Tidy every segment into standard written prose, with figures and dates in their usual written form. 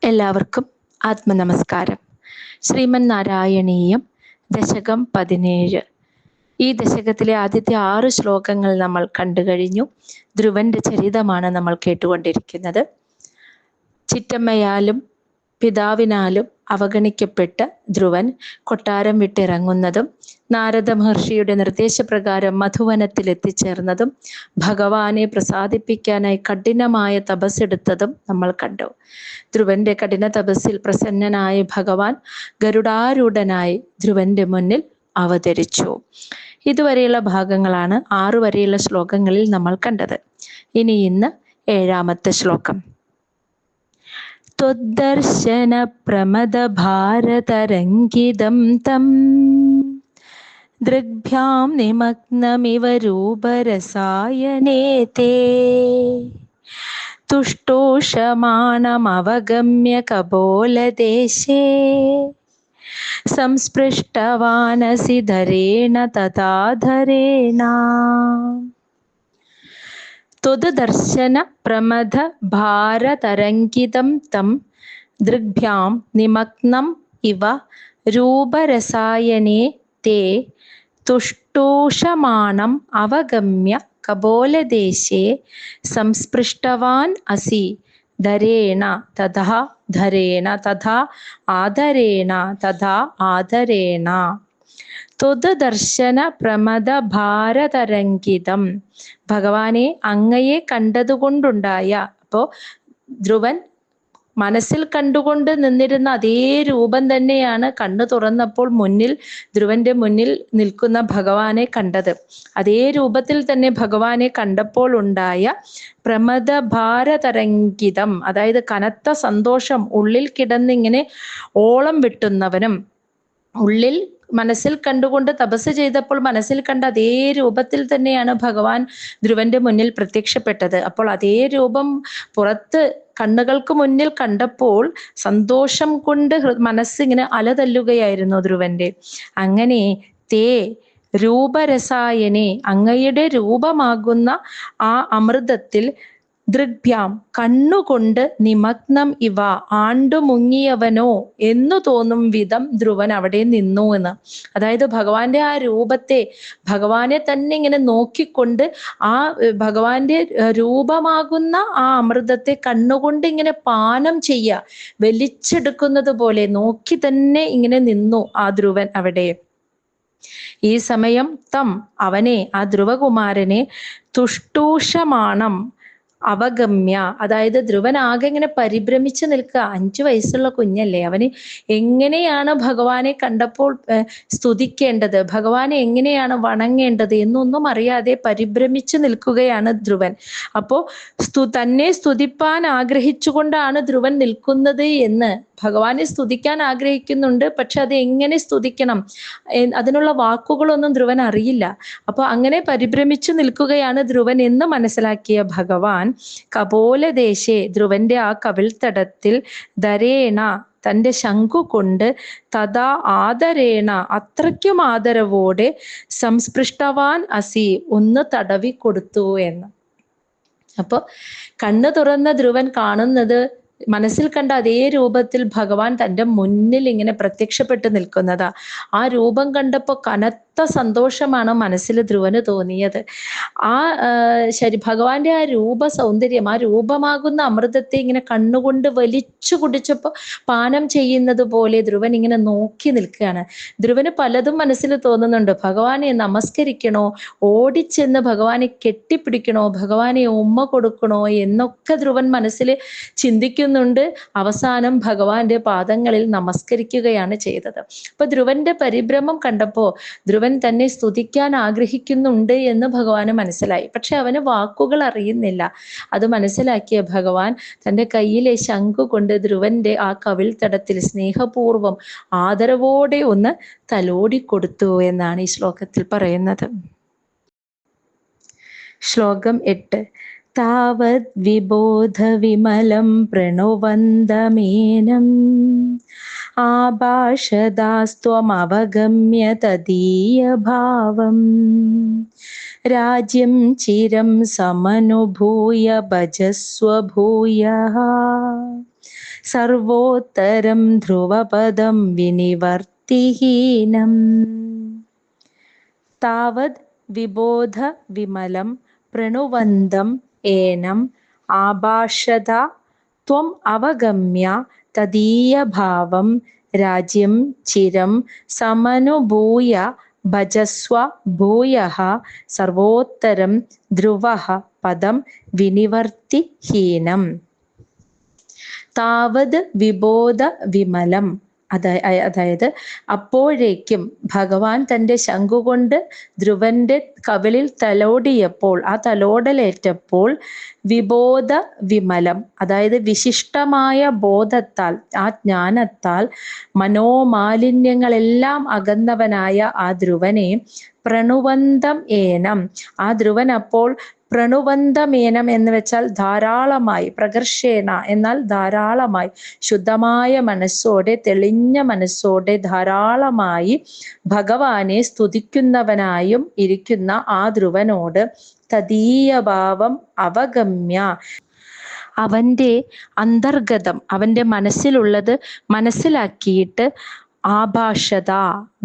എല്ലാവർക്കും ആത്മനമസ്കാരം. ശ്രീമൻ നാരായണീയം ദശകം 17. ഈ ദശകത്തിലെ ആദ്യത്തെ 6 ശ്ലോകങ്ങൾ നമ്മൾ കണ്ടു കഴിഞ്ഞു. ധ്രുവന്റെ ചരിതമാണ് നമ്മൾ കേട്ടുകൊണ്ടിരിക്കുന്നത്. ചിറ്റമ്മയാലും പിതാവിനാലും അവഗണിക്കപ്പെട്ട ധ്രുവൻ കൊട്ടാരം വിട്ടിറങ്ങുന്നതും നാരദ മഹർഷിയുടെ നിർദ്ദേശപ്രകാരം മധുവനത്തിൽ എത്തിച്ചേർന്നതും ഭഗവാനെ പ്രസാദിപ്പിക്കാനായി കഠിനമായ തപസ്സെടുത്തതും നമ്മൾ കണ്ടു. ധ്രുവന്റെ കഠിന തപസ്സിൽ പ്രസന്നനായ ഭഗവാൻ ഗരുഡാരൂഢനായി ധ്രുവന്റെ മുന്നിൽ അവതരിച്ചു. ഇതുവരെയുള്ള ഭാഗങ്ങളാണ് 6 വരെയുള്ള ശ്ലോകങ്ങളിൽ നമ്മൾ കണ്ടത്. ഇന്ന് 7ാമത്തെ ശ്ലോകം. ത്വദ്ദർശന പ്രമദ ഭാരതരംഗിതം തം ദൃഗ്ഭ്യാം നിമഗ്നമിവ രൂപരസായനേ തേ തുഷ്ടോഷമാണമവഗമ്യ കപോലദേശേ സംസ്പൃഷ്ടവാനസി ധരേണ തഥാ ധരേണ. ത്വദ്ദർശന പ്രമദ ഭാരതരംഗിതം തം ദൃഗ്ഭ്യാം നിമഗ്നം ഇവ രൂപരസായനേ തേ തുഷ്ടൂഷമാണം അവഗമ്യ കപോലദേശേ സംസ്പൃഷ്ടവാൻ അസി ധരേണ തഥാ ധരേണ തഥാ ആദരേണ തഥാ ആദരേണ. ത്വദ്ദർശന പ്രമദ ഭാരതരംഗിതം, ഭഗവാനെ അങ്ങയെ കണ്ടതുകൊണ്ടുണ്ടായ, അപ്പോ ധ്രുവൻ മനസ്സിൽ കണ്ടുകൊണ്ട് നിന്നിരുന്ന അതേ രൂപം തന്നെയാണ് കണ്ണു തുറന്നപ്പോൾ ധ്രുവന്റെ മുന്നിൽ നിൽക്കുന്ന ഭഗവാനെ കണ്ടത്. അതേ രൂപത്തിൽ തന്നെ ഭഗവാനെ കണ്ടപ്പോൾ ഉണ്ടായ പ്രമദ ഭാരതരംഗിതം, അതായത് കനത്ത സന്തോഷം, ഉള്ളിൽ കിടന്നിങ്ങനെ ഓളം വിട്ടുന്നവനും, ഉള്ളിൽ മനസ്സിൽ കണ്ടുകൊണ്ട് തപസ് ചെയ്തപ്പോൾ മനസ്സിൽ കണ്ട അതേ രൂപത്തിൽ തന്നെയാണ് ഭഗവാൻ ധ്രുവന്റെ മുന്നിൽ പ്രത്യക്ഷപ്പെട്ടത്. അപ്പോൾ അതേ രൂപം പുറത്ത് കണ്ണുകൾക്ക് മുന്നിൽ കണ്ടപ്പോൾ സന്തോഷം കൊണ്ട് മനസ്സിങ്ങനെ അലതല്ലുകയായിരുന്നു ധ്രുവന്റെ. അങ്ങനെ തേ രൂപരസായനെ, അങ്ങയുടെ രൂപമാകുന്ന ആ അമൃതത്തിൽ, ദൃഗ്ഭ്യാം കണ്ണുകൊണ്ട്, നിമഗ്നം ഇവ ആണ്ടുമുങ്ങിയവനോ എന്നു തോന്നും വിധം ധ്രുവൻ അവിടെ നിന്നു എന്ന്. അതായത് ഭഗവാന്റെ ആ രൂപത്തെ, ഭഗവാനെ തന്നെ ഇങ്ങനെ നോക്കിക്കൊണ്ട് ആ ഭഗവാന്റെ രൂപമാകുന്ന ആ അമൃതത്തെ കണ്ണുകൊണ്ട് ഇങ്ങനെ പാനം ചെയ്യുക, വലിച്ചെടുക്കുന്നത് പോലെ നോക്കി തന്നെ ഇങ്ങനെ നിന്നു ആ ധ്രുവൻ അവിടെ. ഈ സമയം തം, അവനെ, ആ ധ്രുവകുമാരനെ, തുഷ്ടൂഷമാണം അവഗമ്യ, അതായത് ധ്രുവൻ ആകെ ഇങ്ങനെ പരിഭ്രമിച്ച് നിൽക്കുക. 5 വയസ്സുള്ള കുഞ്ഞല്ലേ, അവന് എങ്ങനെയാണ് ഭഗവാനെ കണ്ടപ്പോൾ സ്തുതിക്കേണ്ടത്, ഭഗവാനെ എങ്ങനെയാണ് വണങ്ങേണ്ടത് എന്നൊന്നും അറിയാതെ പരിഭ്രമിച്ച് നിൽക്കുകയാണ് ധ്രുവൻ. അപ്പോ തന്നെ സ്തുതിപ്പാൻ ആഗ്രഹിച്ചുകൊണ്ടാണ് ധ്രുവൻ നിൽക്കുന്നത് എന്ന്, ഭഗവാനെ സ്തുതിക്കാൻ ആഗ്രഹിക്കുന്നുണ്ട്, പക്ഷെ അത് എങ്ങനെ സ്തുതിക്കണം, അതിനുള്ള വാക്കുകളൊന്നും ധ്രുവൻ അറിയില്ല. അപ്പൊ അങ്ങനെ പരിഭ്രമിച്ചു നിൽക്കുകയാണ് ധ്രുവൻ എന്ന് മനസ്സിലാക്കിയ ഭഗവാൻ കപോലദേശേ, ധ്രുവന്റെ ആ കവിൾത്തടത്തിൽ, ധരേണ, തന്റെ ശംഖു കൊണ്ട്, തഥാ ആദരേണ, അത്രയ്ക്കും ആദരവോടെ, സംസ്പൃഷ്ടവാൻ അസി, ഒന്ന് തടവി കൊടുത്തു എന്ന്. അപ്പൊ കണ്ണു തുറന്ന ധ്രുവൻ കാണുന്നത്, മനസ്സിൽ കണ്ട അതേ രൂപത്തിൽ ഭഗവാൻ തൻ്റെ മുന്നിൽ ഇങ്ങനെ പ്രത്യക്ഷപ്പെട്ട് നിൽക്കുന്നതാ. ആ രൂപം കണ്ടപ്പോൾ കനത്ത സന്തോഷമാണ് മനസ്സിൽ ധ്രുവന് തോന്നിയത്. ആ ഭഗവാന്റെ ആ രൂപ സൗന്ദര്യം, ആ രൂപമാകുന്ന അമൃതത്തെ ഇങ്ങനെ കണ്ണുകൊണ്ട് വലിച്ചു കുടിച്ചപ്പോൾ പാനം ചെയ്യുന്നത് പോലെ ധ്രുവൻ ഇങ്ങനെ നോക്കി നിൽക്കുകയാണ്. ധ്രുവന് പലതും മനസ്സിൽ തോന്നുന്നുണ്ട്. ഭഗവാനെ നമസ്കരിക്കണോ, ഓടിച്ചെന്ന് ഭഗവാനെ കെട്ടിപ്പിടിക്കണോ, ഭഗവാനെ ഉമ്മ കൊടുക്കണോ എന്നൊക്കെ ധ്രുവൻ മനസ്സിൽ ചിന്തിക്കുന്നുണ്ട്. അവസാനം ഭഗവാന്റെ പാദങ്ങളിൽ നമസ്കരിക്കുകയാണ് ചെയ്തത്. അപ്പൊ ധ്രുവന്റെ പരിഭ്രമം കണ്ടപ്പോൾ ധ്രുവൻ തന്നെ സ്തുതിക്കാൻ ആഗ്രഹിക്കുന്നുണ്ട് എന്ന് ഭഗവാന് മനസ്സിലായി. പക്ഷെ അവന് വാക്കുകൾ അറിയുന്നില്ല. അത് മനസ്സിലാക്കിയ ഭഗവാൻ തൻ്റെ കയ്യിലെ ശംഖു കൊണ്ട് ധ്രുവന്റെ ആ കവിൾത്തടത്തിൽ സ്നേഹപൂർവം ആദരവോടെ ഒന്ന് തലോടിക്കൊടുത്തു എന്നാണ് ഈ ശ്ലോകത്തിൽ പറയുന്നത്. ശ്ലോകം 8. താവത് വിബോധ വിമലം പ്രണുവന്ദമേനം ആഭാഷദാസ്ത്വമവഗമ്യ തദീയഭാവം രാജ്യം ചിരം സമനുഭൂയ ഭജസ്വ ഭൂയഃ സർവോത്തരം ധ്രുവപദം വിനിവർത്തിഹീനം. താവത് വിബോധ വിമലം പ്രണുവന്തം ഏനം ആഭാഷത ത്വം അവഗമ്യ തദീയഭാവം രാജ്യം ചിരം സമനുഭൂയ ഭജസ്വ ഭൂയഃ സർവോത്തരം ധ്രുവഃ പദം വിനിവർത്തിഹീനം. താവത് വിബോധ വിമലം, അതായത് അപ്പോഴേക്കും ഭഗവാൻ തൻ്റെ ശംഖുകൊണ്ട് ധ്രുവന്റെ കവിളിൽ തലോടിയപ്പോൾ, ആ തലോടലേറ്റപ്പോൾ വിബോധ വിമലം, അതായത് വിശിഷ്ടമായ ബോധത്താൽ, ആ ജ്ഞാനത്താൽ മനോമാലിന്യങ്ങളെല്ലാം അകന്നവനായ ആ ധ്രുവനെ പ്രണുവന്തം ഏനം, ആ ധ്രുവൻ അപ്പോൾ പ്രണുവന്തമേനം എന്ന് വെച്ചാൽ ധാരാളമായി, പ്രകർഷേണ എന്നാൽ ധാരാളമായി, ശുദ്ധമായ മനസ്സോടെ, തെളിഞ്ഞ മനസ്സോടെ ധാരാളമായി ഭഗവാനെ സ്തുതിക്കുന്നവനായും ഇരിക്കുന്ന ആ ധ്രുവനോട് തദീയഭാവം അവഗമ്യ, അവന്റെ അന്തർഗതം, അവന്റെ മനസ്സിലുള്ളത് മനസ്സിലാക്കിയിട്ട് ആഭാഷത,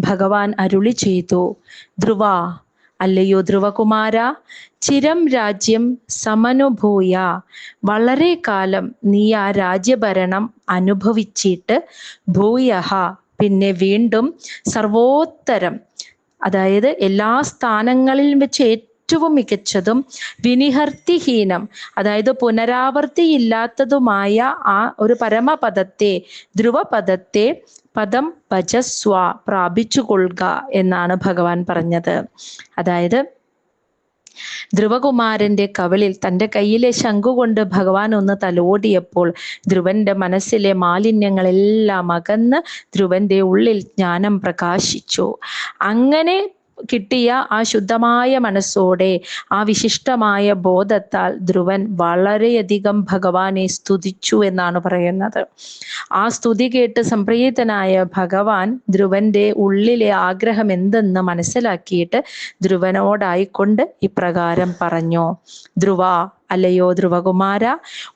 ഭഗവാൻ അരുളി ചെയ്തു. ധ്രുവ, അല്ലയോ ധ്രുവകുമാര, ചിരം രാജ്യം സമനുഭൂയ, വളരെ കാലം നീ ആ രാജ്യഭരണം അനുഭവിച്ചിട്ട്, ഭൂയഃ പിന്നെ വീണ്ടും, സർവോത്തരം അതായത് എല്ലാ സ്ഥാനങ്ങളിലും വെച്ച് ഏറ്റവും മികച്ചതും, വിനിഹർത്തിഹീനം അതായത് പുനരാവർത്തിയില്ലാത്തതുമായ ആ ഒരു പരമപദത്തെ, ധ്രുവപദത്തെ പദം ഭജസ്വ പ്രാപിച്ചുകൊള്ളുക എന്നാണ് ഭഗവാൻ പറഞ്ഞത്. അതായത് ധ്രുവകുമാരന്റെ കവിളിൽ തൻ്റെ കയ്യിലെ ശംഖുകൊണ്ട് ഭഗവാൻ ഒന്ന് തലോടിയപ്പോൾ ധ്രുവന്റെ മനസ്സിലെ മാലിന്യങ്ങളെല്ലാം അകന്ന് ധ്രുവന്റെ ഉള്ളിൽ ജ്ഞാനം പ്രകാശിച്ചു. അങ്ങനെ കിട്ടിയ ആ ശുദ്ധമായ മനസ്സോടെ, ആ വിശിഷ്ടമായ ബോധത്താൽ ധ്രുവൻ വളരെയധികം ഭഗവാനെ സ്തുതിച്ചു എന്നാണ് പറയുന്നത്. ആ സ്തുതി കേട്ട് സംപ്രീതനായ ഭഗവാൻ ധ്രുവന്റെ ഉള്ളിലെ ആഗ്രഹം എന്തെന്ന് മനസ്സിലാക്കിയിട്ട് ധ്രുവനോടായിക്കൊണ്ട് ഇപ്രകാരം പറഞ്ഞു. ധ്രുവ, അല്ലയോ ധ്രുവകുമാര,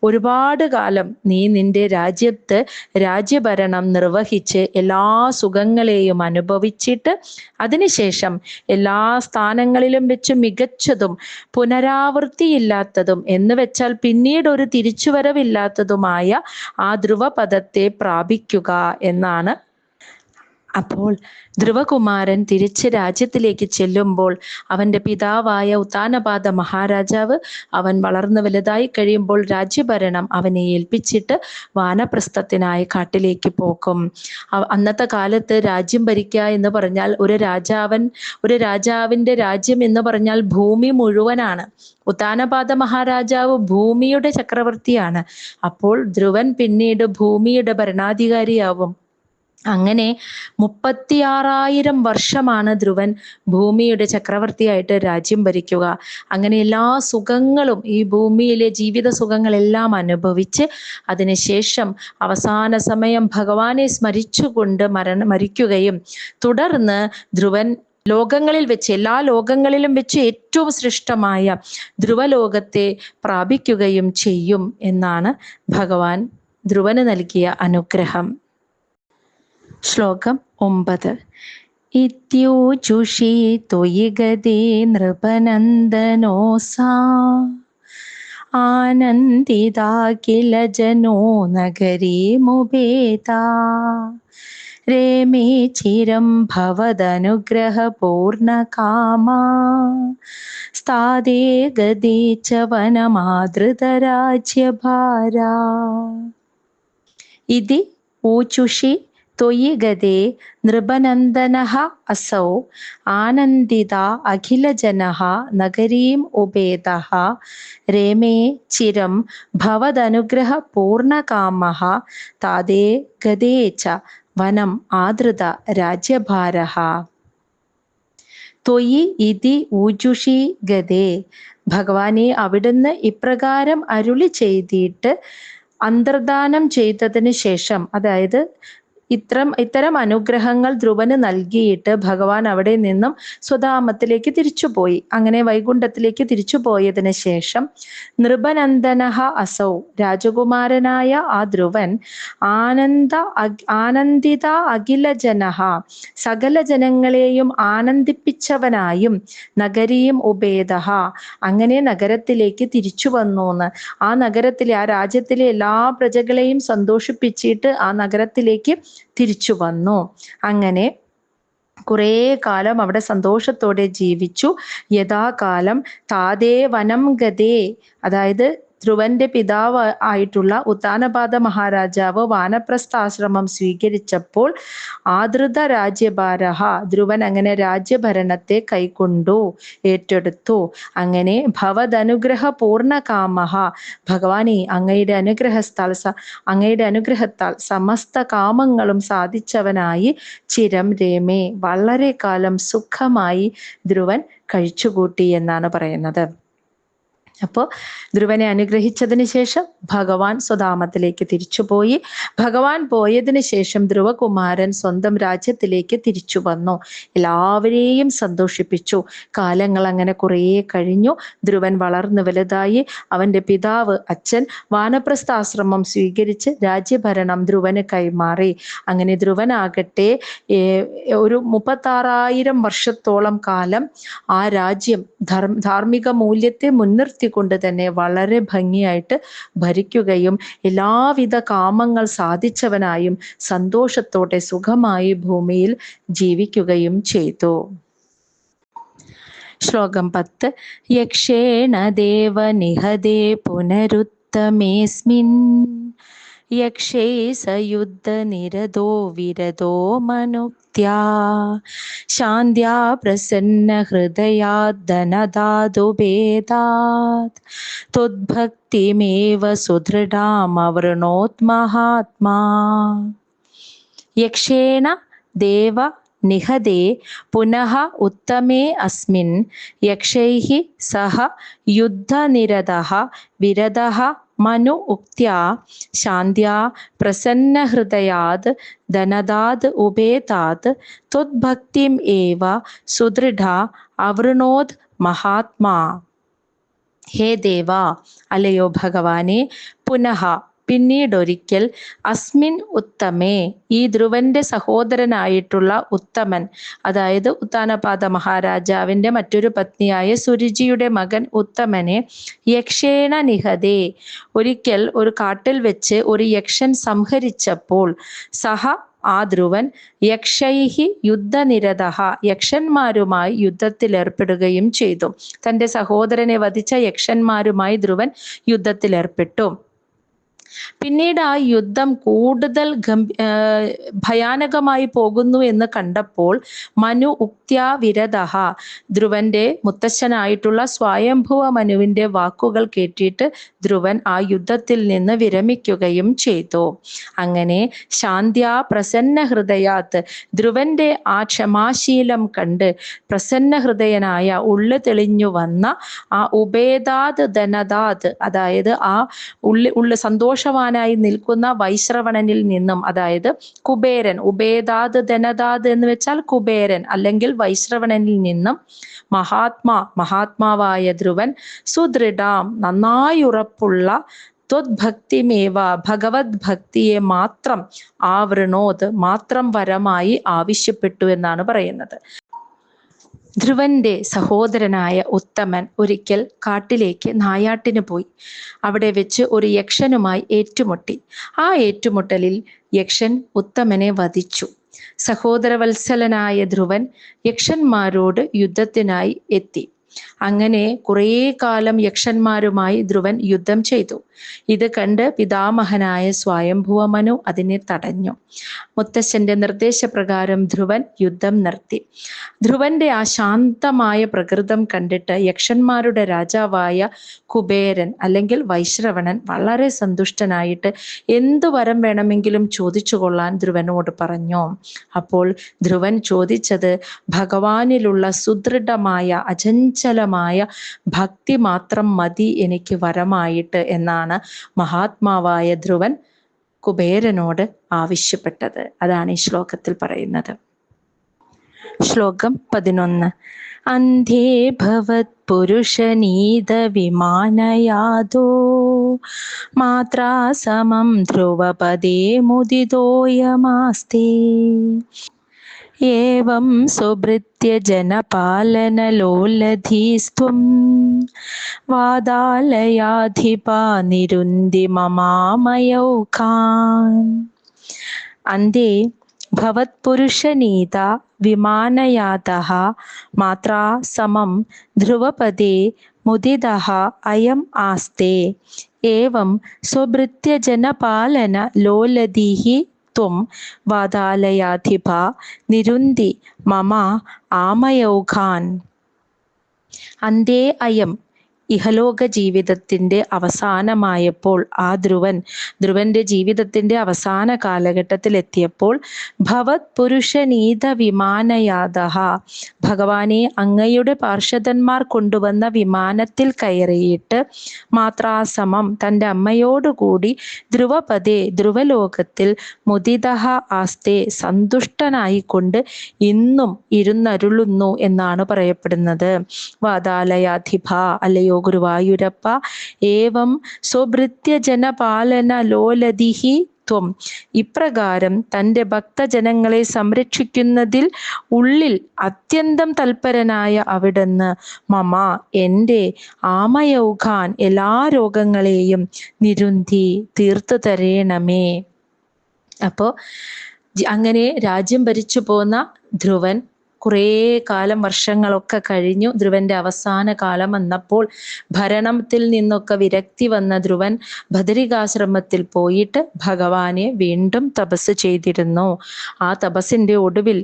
ഒരുപാട് കാലം നീ നിന്റെ രാജ്യത്ത് രാജ്യഭരണം നിർവഹിച്ച് എല്ലാ സുഖങ്ങളെയും അനുഭവിച്ചിട്ട് അതിനുശേഷം എല്ലാ സ്ഥാനങ്ങളിലും വെച്ച് മികച്ചതും പുനരാവൃത്തിയില്ലാത്തതും എന്ന് വെച്ചാൽ പിന്നീട് ഒരു തിരിച്ചുവരവില്ലാത്തതുമായ ആ ധ്രുവപദത്തെ പ്രാപിക്കുക എന്നാണ്. അപ്പോൾ ധ്രുവകുമാരൻ തിരിച്ച് രാജ്യത്തിലേക്ക് ചെല്ലുമ്പോൾ അവൻ്റെ പിതാവായ ഉത്താനപാദ മഹാരാജാവ് അവൻ വളർന്നു വലുതായി കഴിയുമ്പോൾ രാജ്യഭരണം അവനെ ഏൽപ്പിച്ചിട്ട് വാനപ്രസ്ഥത്തിനായി കാട്ടിലേക്ക് പോകും. അന്നത്തെ കാലത്ത് രാജ്യം ഭരിക്കുക എന്ന് പറഞ്ഞാൽ ഒരു രാജാവിൻ്റെ രാജ്യം എന്ന് പറഞ്ഞാൽ ഭൂമി മുഴുവനാണ്. ഉത്താനപാദ മഹാരാജാവ് ഭൂമിയുടെ ചക്രവർത്തിയാണ്. അപ്പോൾ ധ്രുവൻ പിന്നീട് ഭൂമിയുടെ ഭരണാധികാരിയാവും. അങ്ങനെ 36,000 വർഷമാണ് ധ്രുവൻ ഭൂമിയുടെ ചക്രവർത്തിയായിട്ട് രാജ്യം ഭരിക്കുക. അങ്ങനെ എല്ലാ സുഖങ്ങളും, ഈ ഭൂമിയിലെ ജീവിത സുഖങ്ങളെല്ലാം അനുഭവിച്ച് അതിനുശേഷം അവസാന സമയം ഭഗവാനെ സ്മരിച്ചുകൊണ്ട് മരിക്കുകയും തുടർന്ന് ധ്രുവൻ എല്ലാ ലോകങ്ങളിലും വെച്ച് ഏറ്റവും ശ്രേഷ്ഠമായ ധ്രുവലോകത്തെ പ്രാപിക്കുകയും ചെയ്യും എന്നാണ് ഭഗവാൻ ധ്രുവന് നൽകിയ അനുഗ്രഹം. ശ്ലോകം 9. ഇത്യൂചുഷി ത്വയി ഗതേ നൃപനന്ദനോസാ ആനന്ദിതാ കില ജനോ നഗരീമുപേതാ രേമേ ചിരം ഭവദനുഗ്രഹപൂർണകാമാ സ്ഥാദേ ഗതേ ച വനമാദൃതരാജ്യഭാരാ. ഇതി ഊചുഷി ത്വയി ഗതേ നൃപനന്ദനഃ അസൗ ആനന്ദിതാ അഖിലജനഃ നഗരീം ഉപേതഃ രേമേ ചിരം ഭവദനുഗ്രഹ പൂർണകാമഃ താദേ ഗതേ ച വനം ആദൃത രാജ്യഭാരഃ. ത്വയി ഇതി ഊജുഷി ഗതേ, ഭഗവാനെ അവിടുന്ന് ഇപ്രകാരം അരുളി ചെയ്തിട്ട് അന്തർദാനം ചെയ്തതിന് ശേഷം, അതായത് ഇത്തരം അനുഗ്രഹങ്ങൾ ധ്രുവന് നൽകിയിട്ട് ഭഗവാൻ അവിടെ നിന്നും സ്വധാമത്തിലേക്ക് തിരിച്ചുപോയി. അങ്ങനെ വൈകുണ്ഠത്തിലേക്ക് തിരിച്ചു പോയതിനു ശേഷം നൃപനന്ദനഃ അസൗ, രാജകുമാരനായ ആ ധ്രുവൻ ആനന്ദിത അഖില ജനഃ, സകല ജനങ്ങളെയും ആനന്ദിപ്പിച്ചവനായും നഗരീം ഉപേദഃ, അങ്ങനെ നഗരത്തിലേക്ക് തിരിച്ചു വന്നു. ആ നഗരത്തിലെ, ആ രാജ്യത്തിലെ എല്ലാ പ്രജകളെയും സന്തോഷിപ്പിച്ചിട്ട് ആ നഗരത്തിലേക്ക് തിരിച്ചു വന്നു. അങ്ങനെ കുറേ കാലം അവിടെ സന്തോഷത്തോടെ ജീവിച്ചു. യഥാകാലം താതേ വനം ഗതേ, അതായത് ധ്രുവന്റെ പിതാവ് ആയിട്ടുള്ള ഉത്താനപാദ മഹാരാജാവ് വാനപ്രസ്ഥാശ്രമം സ്വീകരിച്ചപ്പോൾ ആദൃത രാജ്യഭാരഃ, ധ്രുവൻ അങ്ങനെ രാജ്യഭരണത്തെ കൈക്കൊണ്ടു, ഏറ്റെടുത്തു. അങ്ങനെ ഭവദനുഗ്രഹ പൂർണ്ണകാമഃ, ഭഗവാനെ അങ്ങയുടെ അനുഗ്രഹത്താൽ സമസ്ത കാമങ്ങളും സാധിച്ചവനായി ചിരം രേമേ, വളരെ കാലം സുഖമായി ധ്രുവൻ കഴിച്ചുകൂട്ടി എന്നാണ് പറയുന്നത്. അപ്പോൾ ധ്രുവനെ അനുഗ്രഹിച്ചതിന് ശേഷം ഭഗവാൻ സ്വധാമത്തിലേക്ക് തിരിച്ചുപോയി. ഭഗവാൻ പോയതിനു ശേഷം ധ്രുവകുമാരൻ സ്വന്തം രാജ്യത്തിലേക്ക് തിരിച്ചു വന്നു, എല്ലാവരെയും സന്തോഷിപ്പിച്ചു. കാലങ്ങൾ അങ്ങനെ കുറേ കഴിഞ്ഞു. ധ്രുവൻ വളർന്നു വലുതായി. അവന്റെ പിതാവ്, അച്ഛൻ വാനപ്രസ്ഥാശ്രമം സ്വീകരിച്ച് രാജ്യഭരണം ധ്രുവന് കൈമാറി. അങ്ങനെ ധ്രുവനാകട്ടെ ഒരു 36,000 വർഷത്തോളം കാലം ആ രാജ്യം ധാർമ്മിക മൂല്യത്തെ മുൻനിർത്തി കൊണ്ട് തന്നെ വളരെ ഭംഗിയായിട്ട് ഭരിക്കുകയും എല്ലാവിധ കാമങ്ങൾ സാധിച്ചവനായും സന്തോഷത്തോടെ സുഖമായി ഭൂമിയിൽ ജീവിക്കുകയും ചെയ്തു. ശ്ലോകം 10. യക്ഷേണ ദേവ നിഹതേ പുനരുത്തമേസ്മിൻ, യക്ഷേ സയുദ്ധ നിരതോ വിരതോ മനുക്ത്യാ, ശാന്ത്യാ പ്രസന്ന ഹൃദയാദനദാതുഭേദാത്, ത്വദ്ഭക്തിമേവ സുദൃഢാമവൃണോത് മഹാത്മാ. യക്ഷേണ ദേവ നിഹതേ പുനഃ ഉത്തമേ അസ്മിൻ, യക്ഷൈഃ സഹ യുദ്ധനിരതഃ വിരതഃ മനു ഉക്ത്യാ, ശാന്ത്യാ പ്രസന്നഹൃദയാത് ധനദാത് ഉപേതാത്, ത്വദ്ഭക്തിം ഏവ സുദൃഢ അവൃണോത് മഹാത്മാ. ഹേ ദേവ, അല്ലയോ ഭഗവാനെ, പുനഃ പിന്നീടൊരിക്കൽ, അസ്മിൻ ഉത്തമേ, ഈ ധ്രുവന്റെ സഹോദരനായിട്ടുള്ള ഉത്തമൻ, അതായത് ഉത്താനപാദ മഹാരാജാവിന്റെ മറ്റൊരു പത്നിയായ സുരുചിയുടെ മകൻ ഉത്തമനെ, യക്ഷേണ നിഹതേ, ഒരിക്കൽ ഒരു കാട്ടിൽ വെച്ച് ഒരു യക്ഷൻ സംഹരിച്ചപ്പോൾ, സഹ ആ ധ്രുവൻ, യക്ഷൈഹി യുദ്ധനിരതഃ, യക്ഷന്മാരുമായി യുദ്ധത്തിൽ ഏർപ്പെടുകയും ചെയ്തു. തന്റെ സഹോദരനെ വധിച്ച യക്ഷന്മാരുമായി ധ്രുവൻ യുദ്ധത്തിൽ ഏർപ്പെട്ടു. പിന്നീട് ആ യുദ്ധം കൂടുതൽ ഭയാനകമായി പോകുന്നു എന്ന് കണ്ടപ്പോൾ മനു ഉക്ത്യാ വിരതഃ, ധ്രുവന്റെ മുത്തച്ഛനായിട്ടുള്ള സ്വയംഭുവ മനുവിന്റെ വാക്കുകൾ കേട്ടിട്ട് ധ്രുവൻ ആ യുദ്ധത്തിൽ നിന്ന് വിരമിക്കുകയും ചെയ്തു. അങ്ങനെ ശാന്ത്യാ പ്രസന്ന ഹൃദയാത്ത്, ധ്രുവന്റെ ആ ക്ഷമാശീലം കണ്ട് പ്രസന്ന ഹൃദയനായ, ഉള്ളു തെളിഞ്ഞു വന്ന ആ ഉപേദാത് ധനദാത്, അതായത് ആ ഉള്ളു സന്തോഷവാനായി നിൽക്കുന്ന വൈശ്രവണനിൽ നിന്നും, അതായത് കുബേരൻ, ഉപേദാത് ധനദാത് എന്ന് വെച്ചാൽ കുബേരൻ അല്ലെങ്കിൽ വൈശ്രവണനിൽ നിന്നും മഹാത്മാവായ ധ്രുവൻ സുദൃഢാം, നന്നായി ഉറപ്പുള്ള, ത്വദ്ഭക്തിമേവ, ഭഗവത് ഭക്തിയെ മാത്രം, ആവൃണോത്, മാത്രം വരമായി ആവശ്യപ്പെട്ടു എന്നാണ് പറയുന്നത്. ധ്രുവന്റെ സഹോദരനായ ഉത്തമൻ ഒരിക്കൽ കാട്ടിലേക്ക് നായാട്ടിന് പോയി. അവിടെ വെച്ച് ഒരു യക്ഷനുമായി ഏറ്റുമുട്ടി. ആ ഏറ്റുമുട്ടലിൽ യക്ഷൻ ഉത്തമനെ വധിച്ചു. സഹോദരവത്സലനായ ധ്രുവൻ യക്ഷന്മാരോട് യുദ്ധത്തിനായി എത്തി. അങ്ങനെ കുറേ കാലം യക്ഷന്മാരുമായി ധ്രുവൻ യുദ്ധം ചെയ്തു. ഇത് കണ്ട് പിതാമഹനായ സ്വയംഭുവ മനു അതിനെ തടഞ്ഞു. മുത്തശ്ശന്റെ നിർദ്ദേശപ്രകാരം ധ്രുവൻ യുദ്ധം നിർത്തി. ധ്രുവന്റെ ആ ശാന്തമായ പ്രകൃതം കണ്ടിട്ട് യക്ഷന്മാരുടെ രാജാവായ കുബേരൻ അല്ലെങ്കിൽ വൈശ്രവണൻ വളരെ സന്തുഷ്ടനായിട്ട് എന്തു വരം വേണമെങ്കിലും ചോദിച്ചു കൊള്ളാൻ ധ്രുവനോട് പറഞ്ഞു. അപ്പോൾ ധ്രുവൻ ചോദിച്ചത് ഭഗവാനിലുള്ള സുദൃഢമായ അചഞ്ചലമായ ഭക്തി മാത്രം മതി എനിക്ക് വരമായിട്ട് എന്നാണ് മഹാത്മാവായ ധ്രുവൻ കുബേരനോട് ആവശ്യപ്പെട്ടത്. അതാണ് ഈ ശ്ലോകത്തിൽ പറയുന്നത്. ശ്ലോകം 11. അന്ധേ ഭവത് പുരുഷനീത വിമാനയാതോ മാത്രാ സമം ധ്രുവപദേ മുദിതോയമാസ്തേ ഏവം സുഭൃത്യ ജനപാലനലോലധീസ്ത്വം വാദാലയാധിപാ നിരുന്തി മമാമയൗഖാൻ. അന്തേ ഭവത്പുരുഷനീത വിമാനയാതഃ മാത്രാ സമം ധ്രുവപദേ മുദിതഃ അയം ആസ്തേ ഏവം സ്വഭൃത്യ ജനപാലന ലോലധീഃ ത്വം വാദാലയാധിപ നിരുന്തി മമ ആമയൗഖാൻ. അന്തേ അയം, ഇഹലോക ജീവിതത്തിന്റെ അവസാനമായപ്പോൾ ആ ധ്രുവന്റെ ജീവിതത്തിന്റെ അവസാന കാലഘട്ടത്തിൽ എത്തിയപ്പോൾ ഭവത് പുരുഷനീത വിമാനയാതഃ, ഭഗവാനെ അങ്ങയുടെ പാർഷദന്മാർ കൊണ്ടുവന്ന വിമാനത്തിൽ കയറിയിട്ട് മാത്രാസമം തൻ്റെ അമ്മയോടുകൂടി ധ്രുവപദേ ധ്രുവലോകത്തിൽ മുദിതഃ ആസ്തേ സന്തുഷ്ടനായിക്കൊണ്ട് ഇന്നും ഇരുന്നരുളുന്നു എന്നാണ് പറയപ്പെടുന്നത്. വാദാലയാധിപ, അല്ലയോ ഗുരുവായൂരപ്പ, ഏവം സ്വഭൃത്യ ജനപാലന ലോലധിഹി ത്വം, ഇപ്രകാരം തൻ്റെ ഭക്തജനങ്ങളെ സംരക്ഷിക്കുന്നതിൽ ഉള്ളിൽ അത്യന്തം തൽപരനായ അവിടുന്ന് മമ, എൻ്റെ ആമയൗഖാൻ, എല്ലാ രോഗങ്ങളെയും നിരുന്തി തീർത്തു തരേണമേ. അപ്പോൾ അങ്ങനെ രാജ്യം ഭരിച്ചു പോന്ന ധ്രുവൻ കുറേ കാലം, വർഷങ്ങളൊക്കെ കഴിഞ്ഞു. ധ്രുവന്റെ അവസാന കാലം വന്നപ്പോൾ ഭരണത്തിൽ നിന്നൊക്കെ വിരക്തി വന്ന ധ്രുവൻ ബദരികാശ്രമത്തിൽ പോയിട്ട് ഭഗവാനെ വീണ്ടും തപസ് ചെയ്തിരുന്നു. ആ തപസ്സിന്റെ ഒടുവിൽ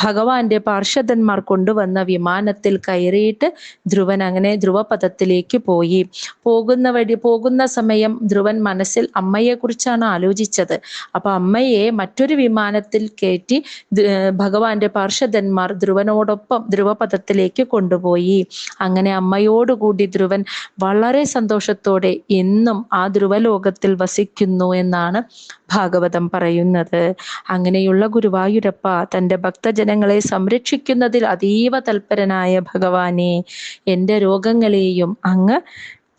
ഭഗവാന്റെ പാർഷദന്മാർ കൊണ്ടുവന്ന വിമാനത്തിൽ കയറിയിട്ട് ധ്രുവൻ അങ്ങനെ ധ്രുവപദത്തിലേക്ക് പോയി. പോകുന്ന സമയം ധ്രുവൻ മനസ്സിൽ അമ്മയെക്കുറിച്ചാണ് ആലോചിച്ചത്. അപ്പൊ അമ്മയെ മറ്റൊരു വിമാനത്തിൽ കയറ്റി ഭഗവാന്റെ പാർഷദന്മാർ ധ്രുവനോടൊപ്പം ധ്രുവപദത്തിലേക്ക് കൊണ്ടുപോയി. അങ്ങനെ അമ്മയോടുകൂടി ധ്രുവൻ വളരെ സന്തോഷത്തോടെ എന്നും ആ ധ്രുവലോകത്തിൽ വസിക്കുന്നു എന്നാണ് ഭാഗവതം പറയുന്നത്. അങ്ങനെയുള്ള ഗുരുവായൂരപ്പ, തൻ്റെ ഭക്തജനങ്ങളെ സംരക്ഷിക്കുന്നതിൽ അതീവ തൽപരനായ ഭഗവാനെ, എൻ്റെ രോഗങ്ങളെയും അങ്ങ്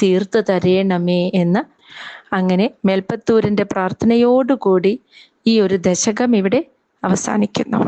തീർത്തു തരേണമേ എന്ന് അങ്ങനെ മേൽപ്പത്തൂരിൻ്റെ പ്രാർത്ഥനയോടുകൂടി ഈ ഒരു ദശകം ഇവിടെ അവസാനിക്കുന്നു.